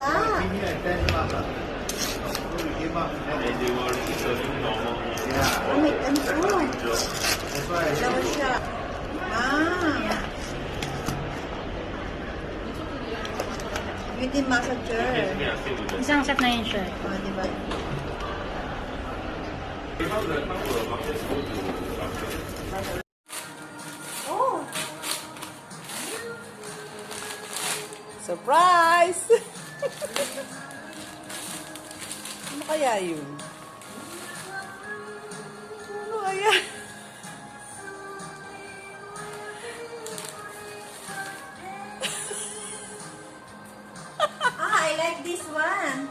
Ah, Give me like 10 bucks. So we give up. And they were serving normal. Yeah, may kanso. that's why I Dalawa say siya. Ah. Beauty massager. Yeah, same with that. Isang set na yun siya. Oh, diba? Oh. Surprise! Ano kaya yun? Ano kaya? Ah, I like this one.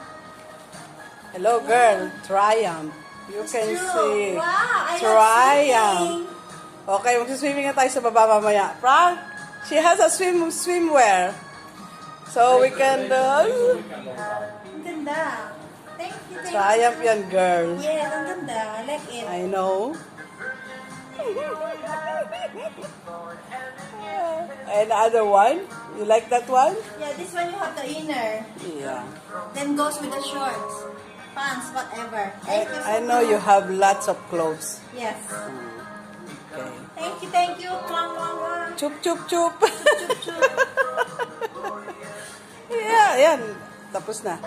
Hello girl, Triumph. You can True. see. Wow, I like Triumph. swimming. Okay, magsiswimming na tayo sa baba mamaya. Frank, she has a swimwear. So we can do... Ang ganda. Thank you, thank Triumph you. yan, girl. Yes, ang ganda. I like it. I know. And other one? You like that one? Yeah, this one you have the inner. Yeah. Then goes with the shorts. Pants, whatever. Thank you so I know much. you have lots of clothes. Yes. Okay. Thank you. Mwah, mwah, mwah. Chup, chup, chup. Chup, chup. Yeah, yan. Tapos na.